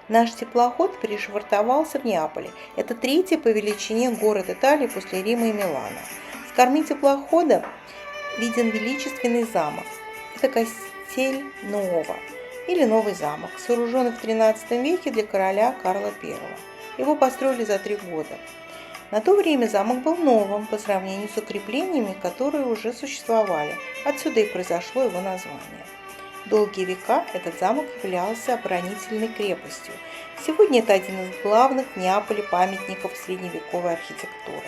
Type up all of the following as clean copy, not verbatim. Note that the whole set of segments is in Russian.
Наш теплоход пришвартовался в Неаполе. Это третий по величине город Италии после Рима и Милана. С корми теплохода виден величественный замок. Это Кастель Нуово или Новый замок, сооруженный в XIII веке для короля Карла I. Его построили за 3 года. На то время замок был новым по сравнению с укреплениями, которые уже существовали. Отсюда и произошло его название. Долгие века этот замок являлся оборонительной крепостью. Сегодня это один из главных в Неаполе памятников средневековой архитектуры.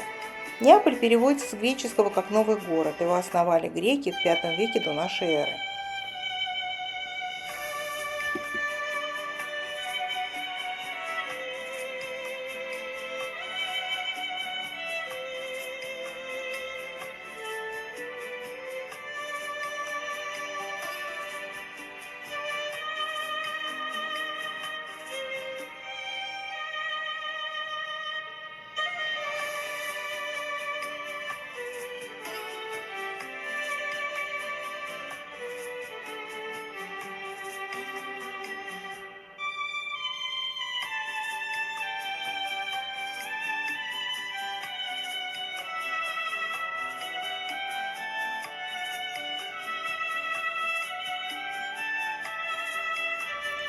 Неаполь переводится с греческого как «новый город». Его основали греки в V веке до нашей эры.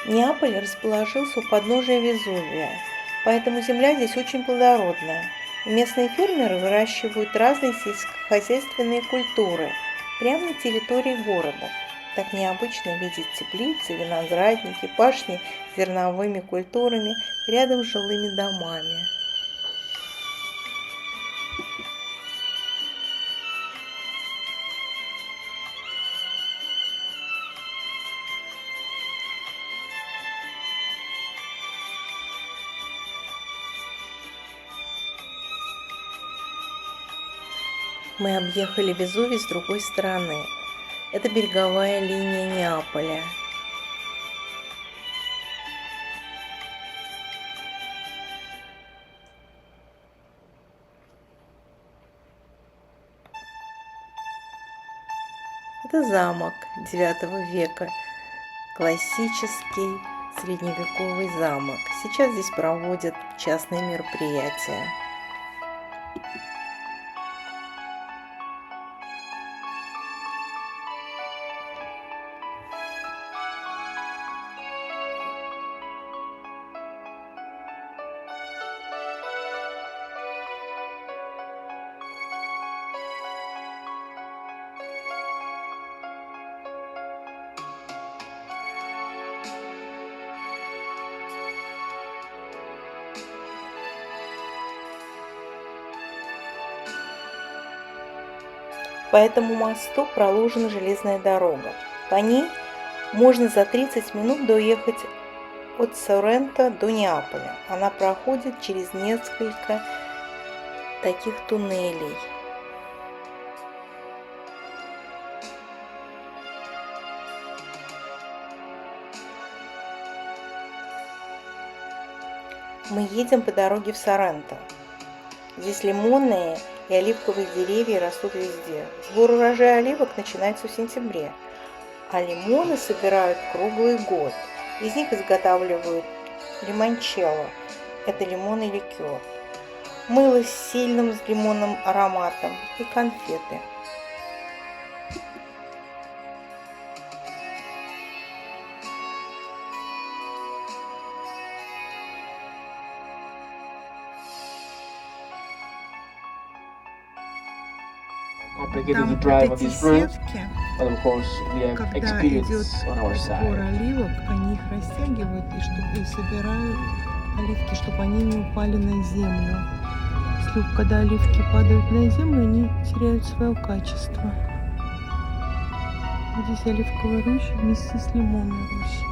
Неаполь расположился у подножия Везувия, поэтому земля здесь очень плодородная. И местные фермеры выращивают разные сельскохозяйственные культуры прямо на территории города. Так необычно видеть теплицы, виноградники, пашни с зерновыми культурами рядом с жилыми домами. Мы объехали Везувий с другой стороны. Это береговая линия Неаполя. Это замок IX века, классический средневековый замок. Сейчас здесь проводят частные мероприятия. По этому мосту проложена железная дорога. По ней можно за 30 минут доехать от Соренто до Неаполя. Она проходит через несколько таких туннелей. Мы едем по дороге в Соренто. Здесь лимонные и оливковые деревья растут везде. Сбор урожая оливок начинается в сентябре, а лимоны собирают круглый год. Из них изготавливают лимончелло – это лимонный ликер, мыло с сильным лимонным ароматом и конфеты. Там вот эти сетки, когда идет сбор оливок, они их растягивают и собирают оливки, чтобы они не упали на землю. Когда оливки падают на землю, они теряют свое качество. Здесь оливковая роща вместе с лимонной рощей.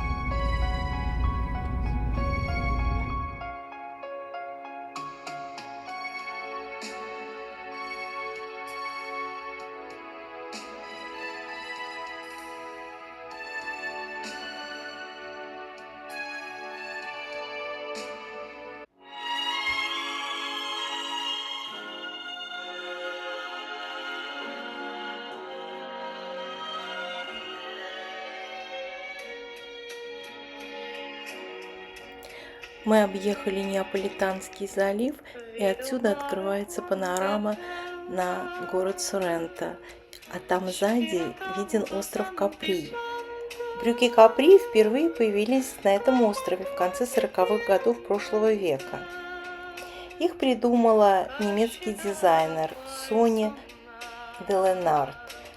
Мы объехали Неаполитанский залив, и отсюда открывается панорама на город Соренто, а там сзади виден остров Капри. Брюки Капри впервые появились на этом острове в конце 40-х годов прошлого века. Их придумала немецкий дизайнер Соня Деленард,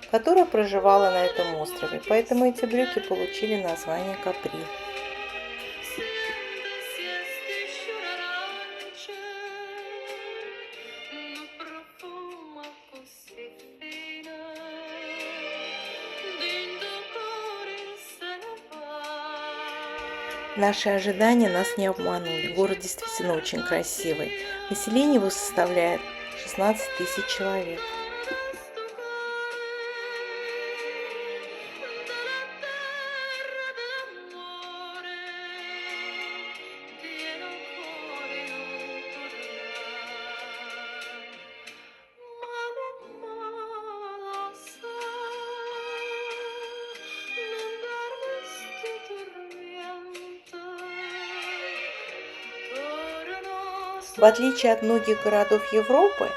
которая проживала на этом острове, поэтому эти брюки получили название Капри. Наши ожидания нас не обманули. Город действительно очень красивый. Население его составляет 16 тысяч человек. В отличие от многих городов Европы,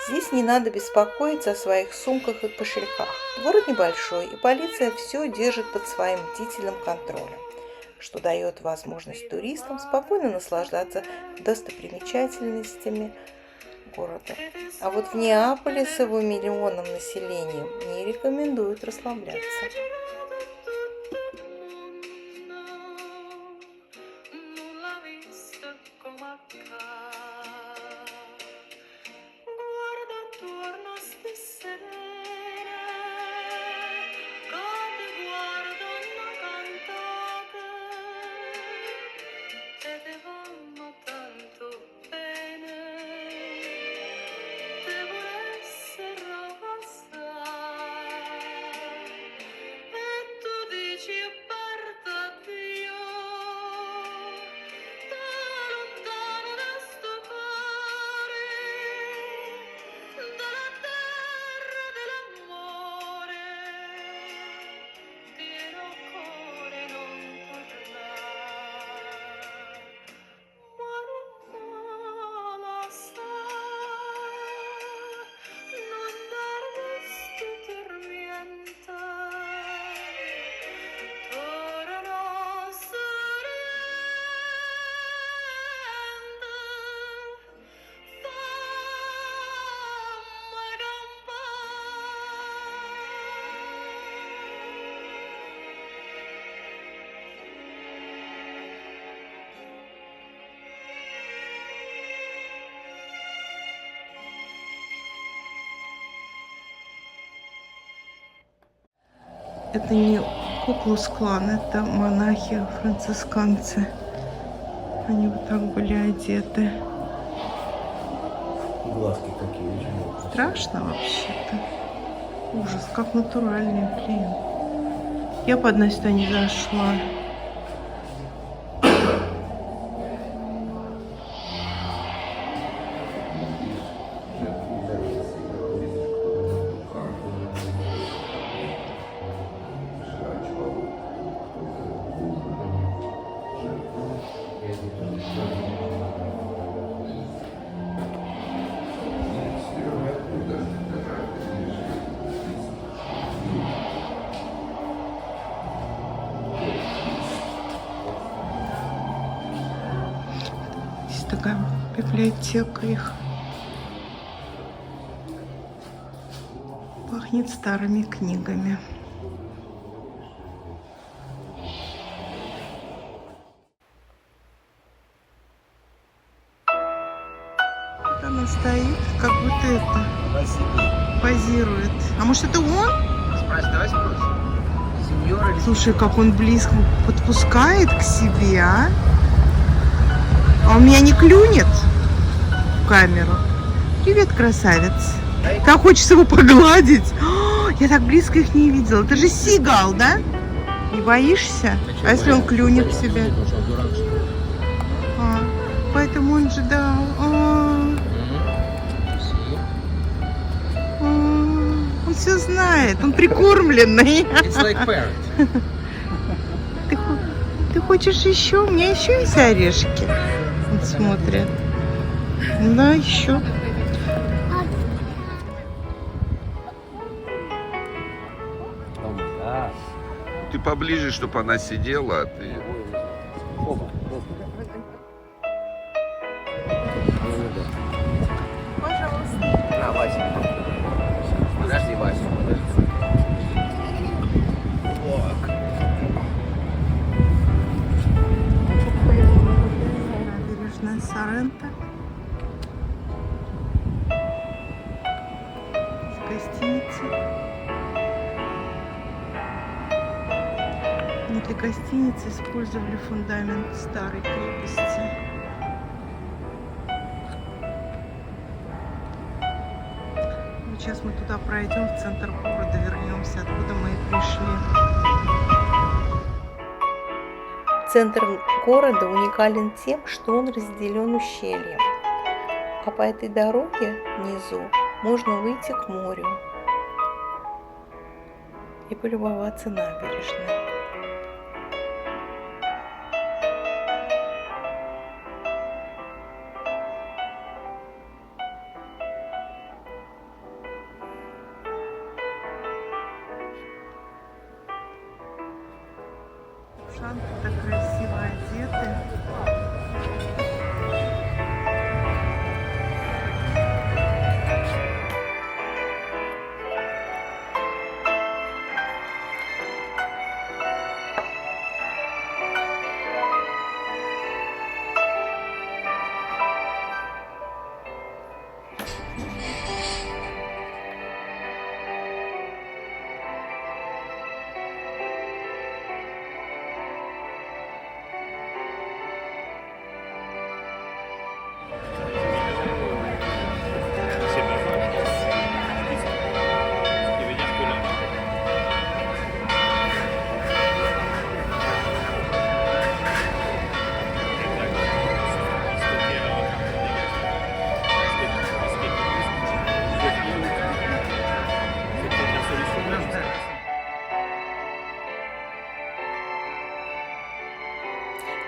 здесь не надо беспокоиться о своих сумках и кошельках. Город небольшой, и полиция все держит под своим бдительным контролем, что дает возможность туристам спокойно наслаждаться достопримечательностями города. А вот в Неаполе с его миллионным населением не рекомендуют расслабляться. Это не Ку-клукс-клан, это монахи-францисканцы. Они вот так были одеты. Глазки такие. Страшно вообще-то. Ужас, как натуральный, блин. Я бы одна сюда не зашла. Такая библиотека их. Пахнет старыми книгами. Вот она стоит, как будто это позирует. А может это он? Давай спросим. Слушай, как он близко подпускает к себе, а? А у меня не клюнет в камеру. Привет, красавец. Как хочется его погладить. О, я так близко их не видела. Это же сигал, да? Не боишься? А если он клюнет в себя? Поэтому он же, да. Он все знает. Он прикормленный. Ты хочешь еще? У меня еще есть орешки. смотрят. Да, еще. Ты поближе, чтобы она сидела, а ты... На, Вася. Подожди, Вася, подожди. Набережная Соренто. С гостиницы. Внутри гостиницы использовали фундамент старой крепости. Вот сейчас мы туда пройдем, в центр города вернемся, откуда мы и пришли. Центр города уникален тем, что он разделен ущельем, а по этой дороге внизу можно выйти к морю и полюбоваться набережной. Шанты так красиво одеты.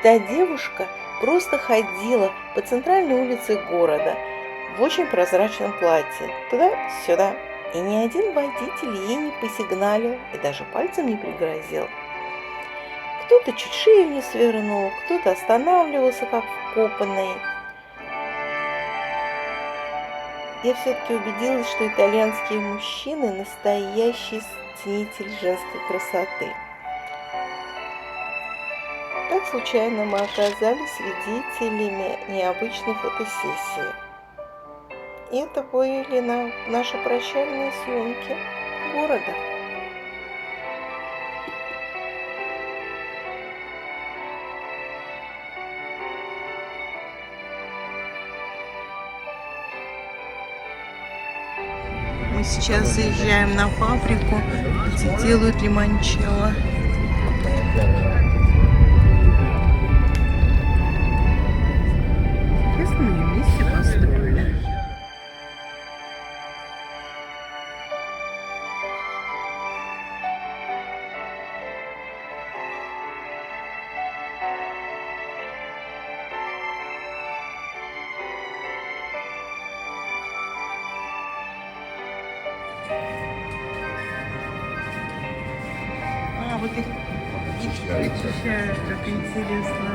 Та девушка просто ходила по центральной улице города в очень прозрачном платье, туда-сюда, и ни один водитель ей не посигналил и даже пальцем не пригрозил. Кто-то чуть шею не свернул, кто-то останавливался как вкопанный. Я все-таки убедилась, что итальянские мужчины – настоящий ценитель женской красоты. Так случайно мы оказались свидетелями необычной фотосессии. И это были наши прощальные съемки города. Мы сейчас заезжаем на фабрику, где делают лимончелло. Интересно, мы ее вместе построили. Вот их очищают, как интересно.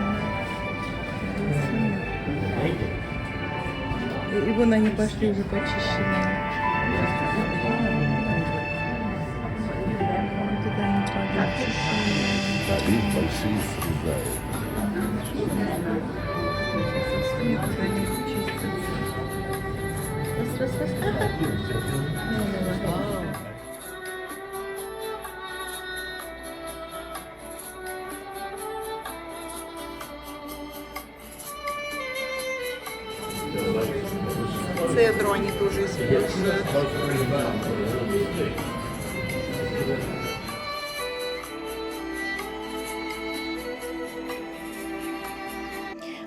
И вон они пошли уже почищенные. Туда они пойдут чищенные. Три большие срезают. Сейчас они чистятся. Цедру они тоже используют.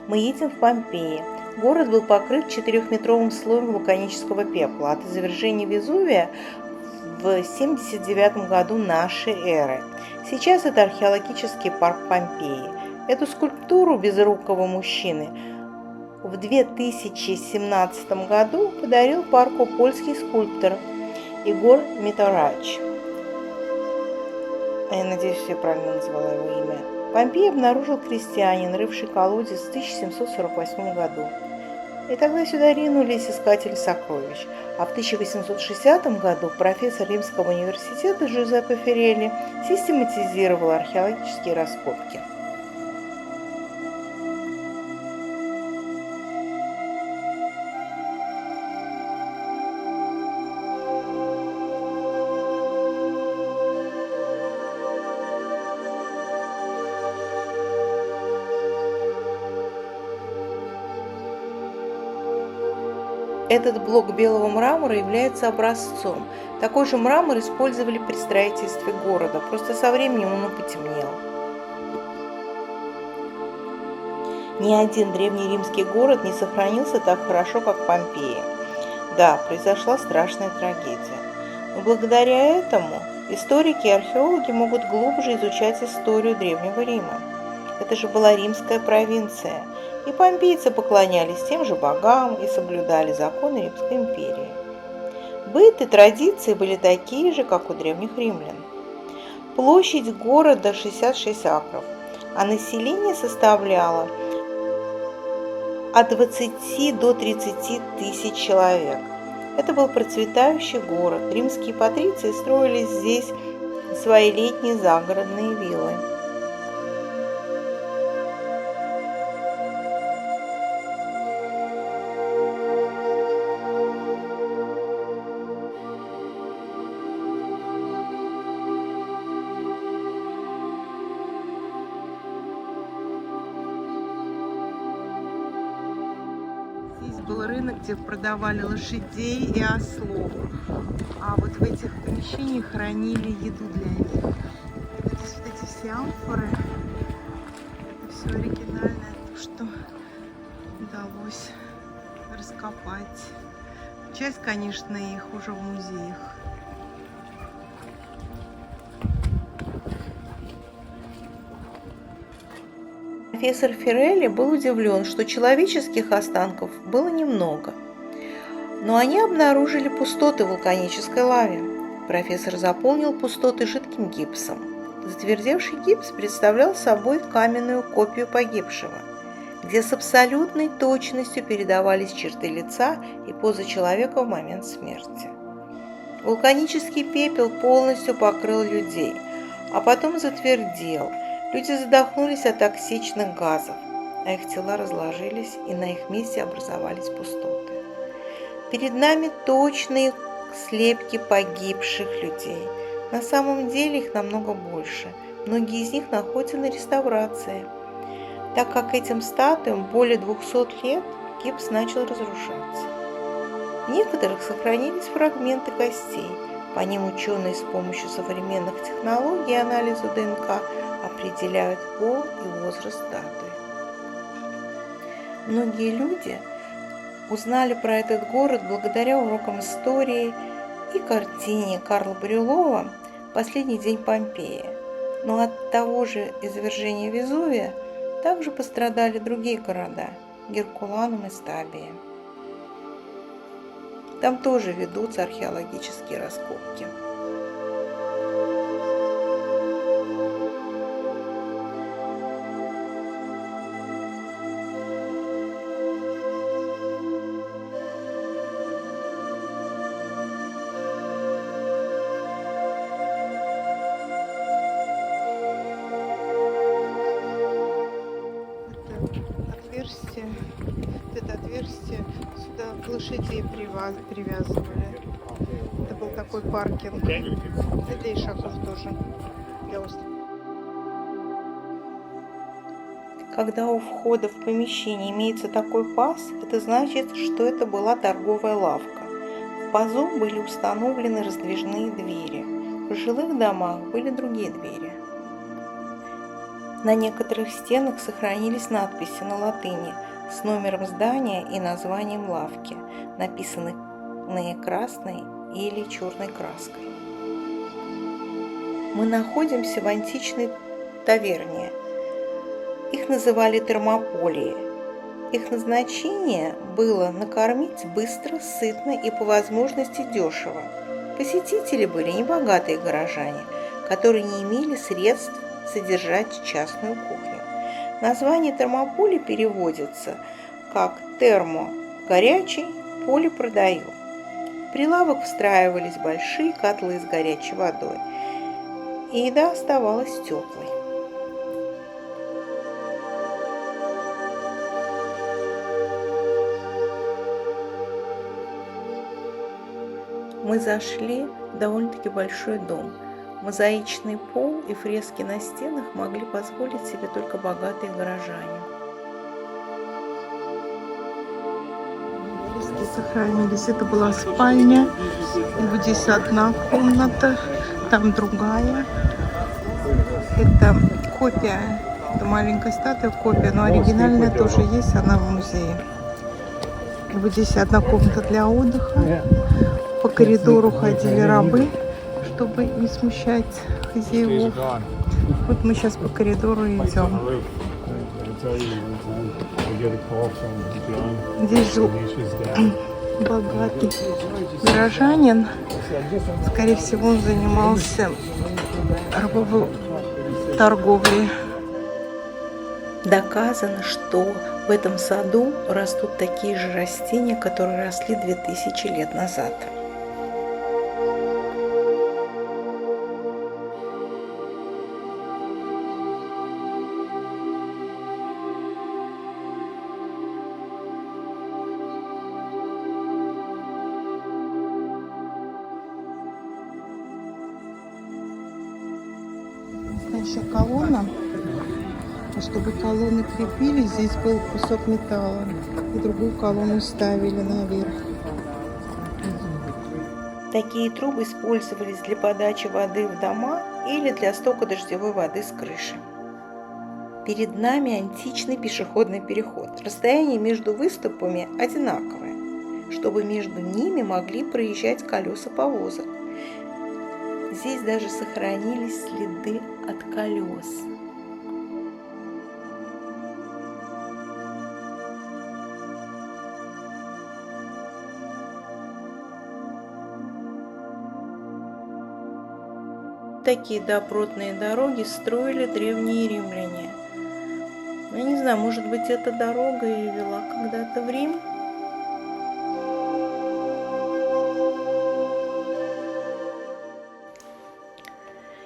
Мы едем в Помпеи. Город был покрыт 4-метровым слоем вулканического пепла от извержения Везувия в 79 году нашей эры. Сейчас это археологический парк Помпеи. Эту скульптуру безрукого мужчины в 2017 году подарил парку польский скульптор Игорь Митарач. Я надеюсь, я правильно назвала его имя. Помпей обнаружил крестьянин, рывший колодец в 1748 году. И тогда сюда ринулись искатели сокровищ. А в 1860 году профессор Римского университета Джузеппе Феррелли систематизировал археологические раскопки. Этот блок белого мрамора является образцом. Такой же мрамор использовали при строительстве города, просто со временем он потемнел. Ни один древнеримский город не сохранился так хорошо, как Помпея. Да, произошла страшная трагедия. Но благодаря этому историки и археологи могут глубже изучать историю Древнего Рима. Это же была римская провинция. И помпейцы поклонялись тем же богам и соблюдали законы Римской империи. Быт и традиции были такие же, как у древних римлян. Площадь города 66 акров, а население составляло от 20 до 30 тысяч человек. Это был процветающий город. Римские патриции строили здесь свои летние загородные виллы. Был рынок, где продавали лошадей и ослов. А вот в этих помещениях хранили еду для них. Здесь вот эти все амфоры. Это все оригинальное, то, что удалось раскопать. Часть, конечно, их уже в музеях. Профессор Феррелли был удивлен, что человеческих останков было немного. Но они обнаружили пустоты в вулканической лаве. Профессор заполнил пустоты жидким гипсом. Затвердевший гипс представлял собой каменную копию погибшего, где с абсолютной точностью передавались черты лица и поза человека в момент смерти. Вулканический пепел полностью покрыл людей, а потом затвердел. Люди задохнулись от токсичных газов, а их тела разложились, и на их месте образовались пустоты. Перед нами точные слепки погибших людей. На самом деле их намного больше. Многие из них находятся на реставрации. Так как этим статуям более 200 лет, гипс начал разрушаться. В некоторых сохранились фрагменты костей. По ним ученые с помощью современных технологий и анализа ДНК определяют пол и возраст статуи. Многие люди узнали про этот город благодаря урокам истории и картине Карла Брюлова «Последний день Помпеи». Но от того же извержения Везувия также пострадали другие города – Геркуланум и Стабия. Там тоже ведутся археологические раскопки. Это отверстие сюда лошадей привязывали. Это был такой паркинг. Для ишаков тоже. Для острова. Когда у входа в помещение имеется такой паз, это значит, что это была торговая лавка. В пазу были установлены раздвижные двери. В жилых домах были другие двери. На некоторых стенах сохранились надписи на латыни с номером здания и названием лавки, написанные красной или черной краской. Мы находимся в античной таверне. Их называли термополии. Их назначение было накормить быстро, сытно и по возможности дешево. Посетители были небогатые горожане, которые не имели средств содержать частную кухню. Название термополя переводится как термо – горячий, поле – продаю. В прилавок встраивались большие котлы с горячей водой, и еда оставалась теплой. Мы зашли в довольно-таки большой дом. Мозаичный пол и фрески на стенах могли позволить себе только богатые горожане. Фрески сохранились. Это была спальня. И вот здесь одна комната, там другая. Это копия. Это маленькая статуя, копия, но оригинальная тоже есть, она в музее. И вот здесь одна комната для отдыха. По коридору ходили рабы, чтобы не смущать хозяев. Вот мы сейчас по коридору идем. Здесь жил богатый горожанин. Скорее всего, он занимался рабовой торговлей. Доказано, что в этом саду растут такие же растения, которые росли 2000 лет назад. Настоящая колонна. А чтобы колонны крепили, здесь был кусок металла. И другую колонну ставили наверх. Такие трубы использовались для подачи воды в дома или для стока дождевой воды с крыши. Перед нами античный пешеходный переход. Расстояние между выступами одинаковое, чтобы между ними могли проезжать колеса повозок. Здесь даже сохранились следы от колес. Такие добротные дороги строили древние римляне. Я не знаю, может быть, эта дорога и вела когда-то в Рим?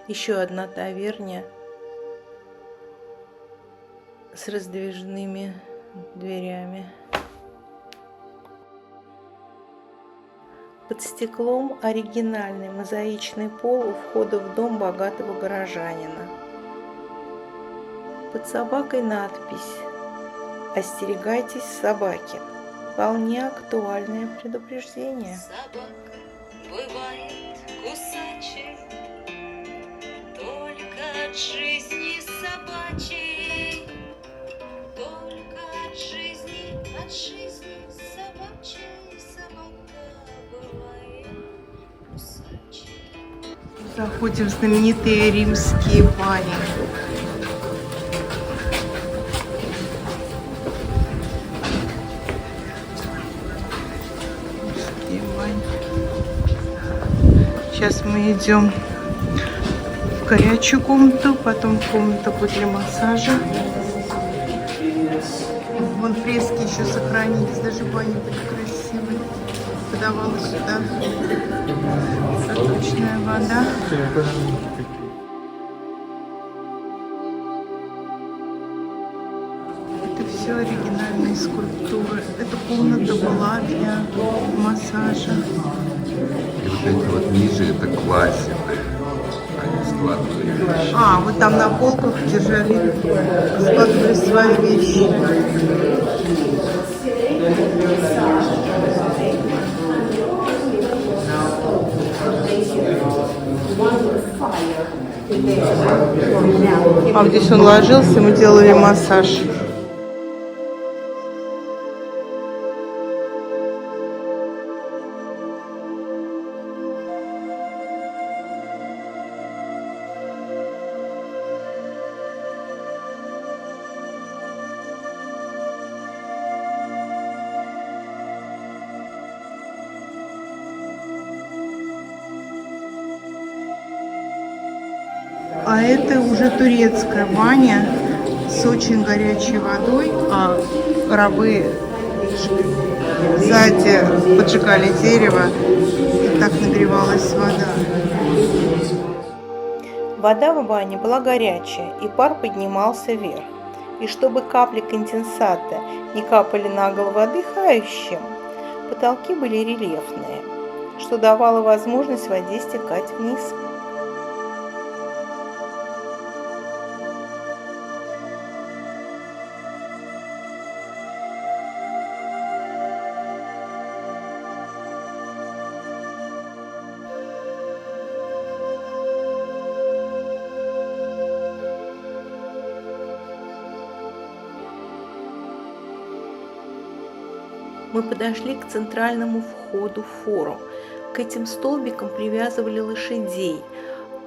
Еще одна таверня с раздвижными дверями. Под стеклом оригинальный мозаичный пол у входа в дом богатого горожанина. Под собакой надпись «Остерегайтесь собаки». Вполне актуальное предупреждение. Собак бывает кусачей, только от жизни собачьей, только от жизни собачьей собака бывает кусачей. Заходим в знаменитые римские бани. Римские бани. Сейчас мы идем в горячую комнату, потом в комнату для массажа. Вон фрески еще сохранились, даже бани были красивые. Подавалась сюда проточная вода. Это все оригинальные скульптуры. Эта комната была для массажа. И вот эти вот ниже это классика. Они складывают вещи. А, вот там на полках держали, складывали свои вещи. А вот здесь он ложился, мы делали массаж. А это уже турецкая баня с очень горячей водой, а рабы сзади поджигали дерево, и так нагревалась вода. Вода в бане была горячая, и пар поднимался вверх. И чтобы капли конденсата не капали на голову отдыхающим, потолки были рельефные, что давало возможность воде стекать вниз. Мы подошли к центральному входу в форум. К этим столбикам привязывали лошадей,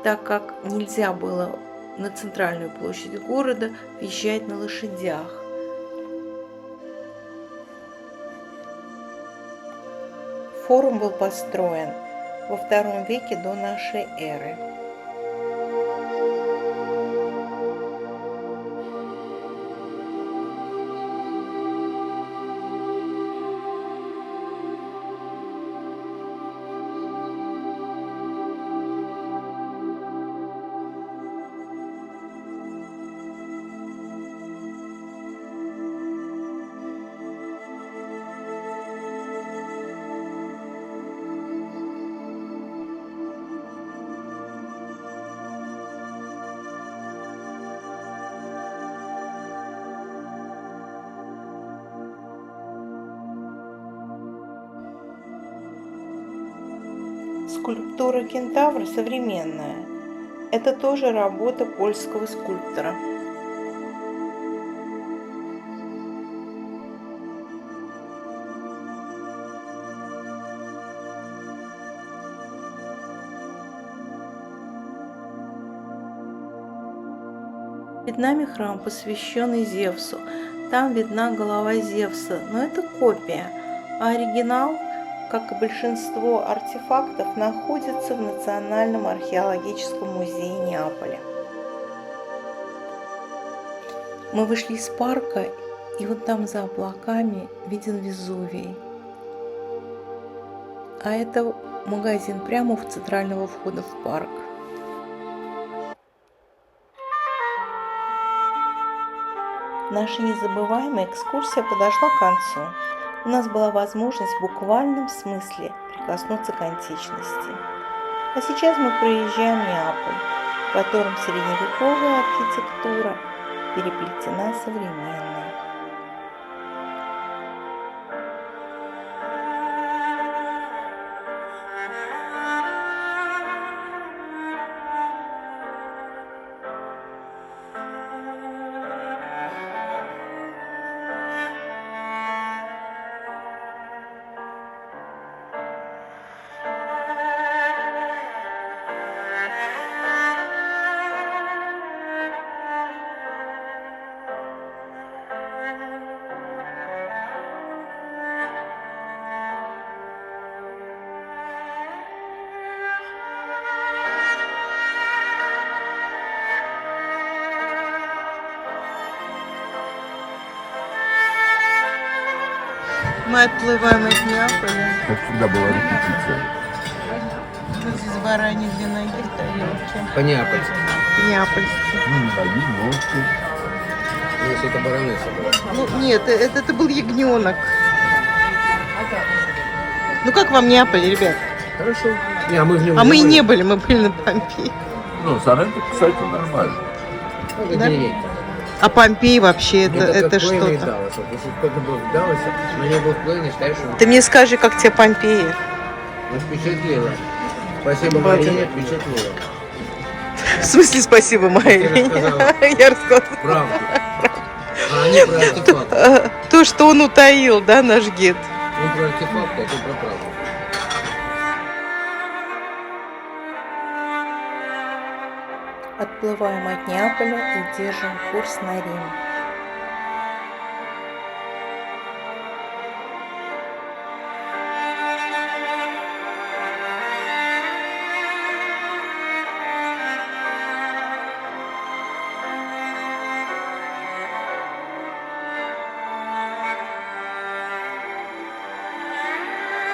так как нельзя было на центральную площадь города въезжать на лошадях. Форум был построен во II веке до нашей эры. Скульптура кентавра современная. Это тоже работа польского скульптора. Перед нами храм, посвященный Зевсу. Там видна голова Зевса, но это копия, а оригинал, как и большинство артефактов, находится в Национальном археологическом музее Неаполя. Мы вышли из парка, и вот там за облаками виден Везувий. А это магазин прямо у центрального входа в парк. Наша незабываемая экскурсия подошла к концу. У нас была возможность в буквальном смысле прикоснуться к античности. А сейчас мы проезжаем Неаполь, в котором средневековая архитектура переплетена современной. Мы отплываем от Неаполя. Как всегда была репетиция. Вот здесь бараньи две ноги в тарелке. По-неапольски. Неапольские. Ну, не ноги, ножки. Ну, если это баранеса была. Ну, нет, это был ягненок. Ну, как вам Неаполь, ребят? Хорошо. Не, а мы в нем А мы и не были, мы были на Помпеи. Ну, Соренто, кстати, нормально. Ну, Да? деревень. А Помпеи вообще Ну, это как Плейн из что-то? Далласа. Если кто-то был в Далласе, но не был в Плейне, считаешь, что Ты мне скажи, как тебе Помпеи? он впечатлило. Спасибо, Вот. Марине, впечатлило. В смысле спасибо, Майя? Ты рассказала. Я рассказала. Правду. А они про артефакты. То, что он утаил, да, наш гид? Он про артефакты, а ты про правду. Отплываем от Неаполя и держим курс на Рим.